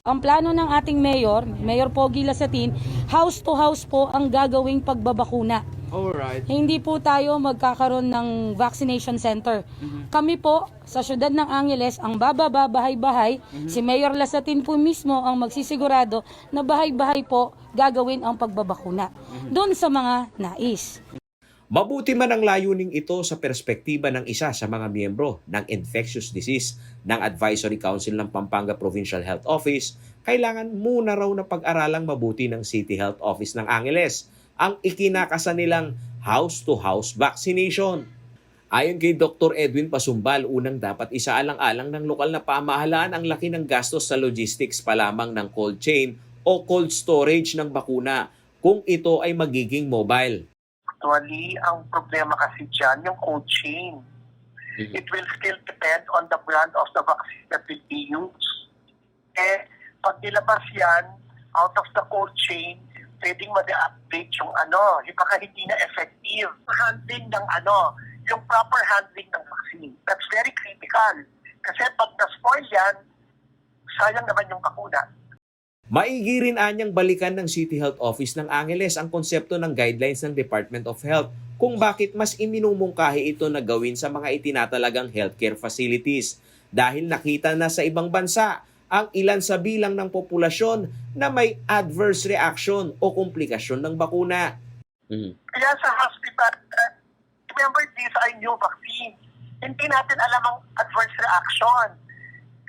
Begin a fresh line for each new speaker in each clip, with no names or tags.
Ang plano ng ating Mayor Pogi Lasatin, house to house po ang gagawing pagbabakuna.
Alright.
Hindi po tayo magkakaroon ng vaccination center. Kami po, sa syudad ng Angeles, ang bababa bahay-bahay, si Mayor Lasatin po mismo ang magsisigurado na bahay-bahay po gagawin ang pagbabakuna. Doon sa mga nais.
Mabuti man ang layuning ito sa perspektiba ng isa sa mga miyembro ng Infectious Disease ng Advisory Council ng Pampanga Provincial Health Office, kailangan muna raw na pag-aralang mabuti ng City Health Office ng Angeles ang ikinakasa nilang house-to-house vaccination. Ayon kay Dr. Edwin Pasumbal, unang dapat isaalang-alang ng lokal na pamahalaan ang laki ng gastos sa logistics pa lamang ng cold chain o cold storage ng bakuna kung ito ay magiging mobile.
Actually, ang problema kasi dyan, yung cold chain. It will still depend on the brand of the vaccine that will be used. Eh, pag nilabas yan, out of the cold chain, pwedeng ma-update yung baka hindi na effective. Handling ng yung proper handling ng vaccine. That's very critical. Kasi pag na-spoil yan, sayang naman yung bakuna.
Maigi rin anyang balikan ng City Health Office ng Angeles ang konsepto ng guidelines ng Department of Health kung bakit mas iminumungkahi ito na gawin sa mga itinatalagang healthcare facilities dahil nakita na sa ibang bansa ang ilan sa bilang ng populasyon na may adverse reaction o komplikasyon ng bakuna.
Kaya sa hospital, remember these are new vaccines. Hindi natin alam ang adverse reaction.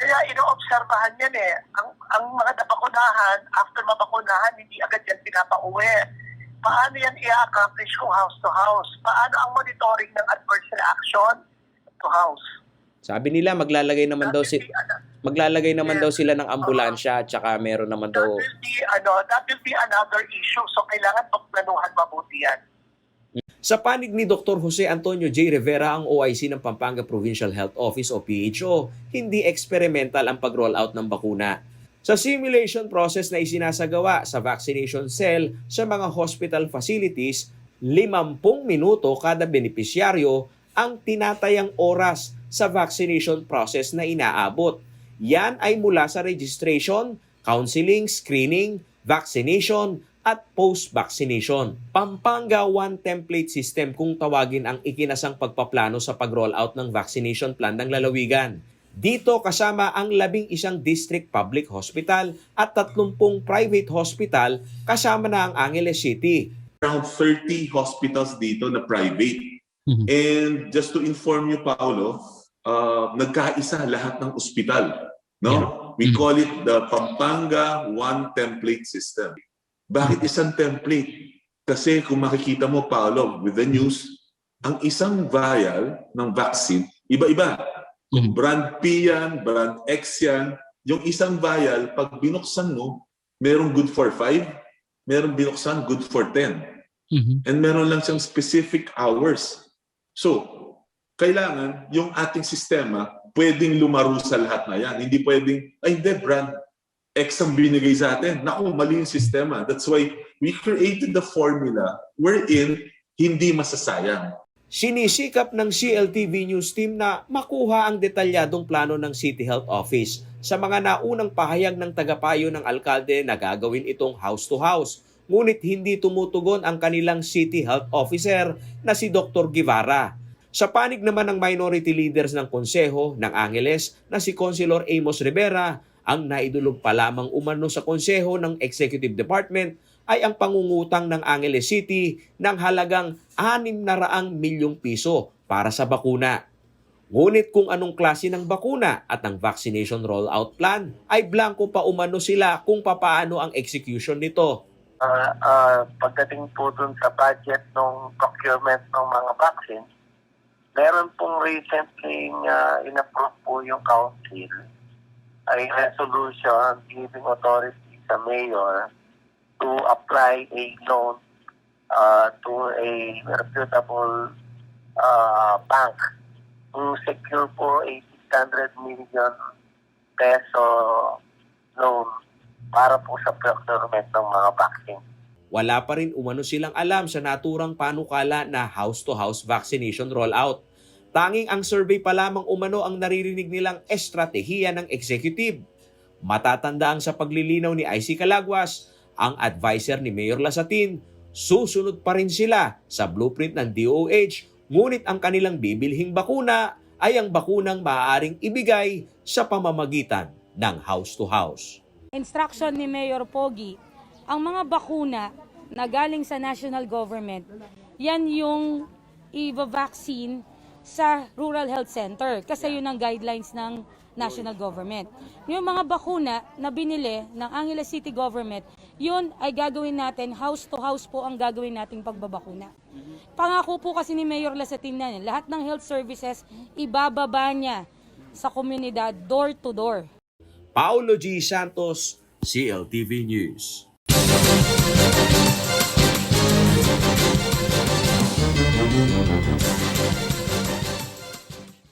Kaya inoobserbahan yan ang mga nabakunahan, after mabakunahan, hindi agad yan pinapauwi. Paano yan i-accomplish kung house to house? Paano ang monitoring ng adverse reaction to house?
Sabi nila maglalagay naman daw sila ng ambulansya at saka meron naman daw.
That will be another issue. So kailangan pagplanuhan mabuti yan.
Sa panig ni Dr. Jose Antonio J. Rivera, ang OIC ng Pampanga Provincial Health Office o PHO, hindi experimental ang pag-rollout ng bakuna. Sa simulation process na isinasagawa sa vaccination cell sa mga hospital facilities, 50 minuto kada benepisyaryo ang tinatayang oras sa vaccination process na inaabot. Yan ay mula sa registration, counseling, screening, vaccination, at post-vaccination. Pampanga One Template System kung tawagin ang ikinasang pagpaplano sa pag-rollout ng vaccination plan ng lalawigan. Dito kasama ang 11 district public hospital at 30 private hospital kasama na ang Angeles City.
Around 30 hospitals dito na private. And just to inform you, Paolo, nagkaisa lahat ng ospital. No? We call it the Pampanga One Template System. Bakit isang template? Kasi kung makikita mo, Paolo, with the news, ang isang vial ng vaccine, iba-iba. Brand P yan, brand X yan. Yung isang vial, pag binuksan mo, merong good for 5, merong binuksan good for 10. And meron lang siyang specific hours. So, kailangan yung ating sistema pwedeng lumaro sa lahat na yan. Hindi pwedeng, hindi, brand X ang binigay sa atin. Naku, mali yung sistema. That's why we created the formula wherein hindi masasayang.
Sinisikap ng CLTV News Team na makuha ang detalyadong plano ng City Health Office sa mga naunang pahayag ng tagapayo ng alkalde na gagawin itong house-to-house. Ngunit hindi tumutugon ang kanilang City Health Officer na si Dr. Guevara. Sa panig naman ng minority leaders ng Konseho ng Angeles na si Councilor Amos Rivera, ang naidulog pa lamang umano sa konseho ng Executive Department ay ang pangungutang ng Angeles City ng halagang 600 milyong piso para sa bakuna. Ngunit kung anong klase ng bakuna at ang vaccination rollout plan ay blanco pa umano sila kung papaano ang execution nito.
Pagdating po dun sa budget ng procurement ng mga vaccine, meron pong recently in-approve po yung council ay resolution giving authority sa mayor to apply a loan to a reputable bank to secure po a 600 million peso loan para po sa procurement ng mga vaccine.
Wala pa rin umano silang alam sa naturang panukala na house-to-house vaccination rollout. Tanging ang survey pa lamang umano ang naririnig nilang estratehiya ng executive. Matatandaan sa paglilinaw ni IC Calagwas, ang advisor ni Mayor Lasatin, susunod pa rin sila sa blueprint ng DOH, ngunit ang kanilang bibilhing bakuna ay ang bakunang maaaring ibigay sa pamamagitan ng house-to-house.
Instruction ni Mayor Pogi, ang mga bakuna na galing sa national government, yan yung i-vaccine sa Rural Health Center kasi yun ang guidelines ng national government. Yung mga bakuna na binili ng Angeles City Government, yun ay gagawin natin, house to house po ang gagawin nating pagbabakuna. Pangako po kasi ni Mayor Lasatin na yan, lahat ng health services ibababa niya sa komunidad door to door.
Paulo G. Santos, CLTV News.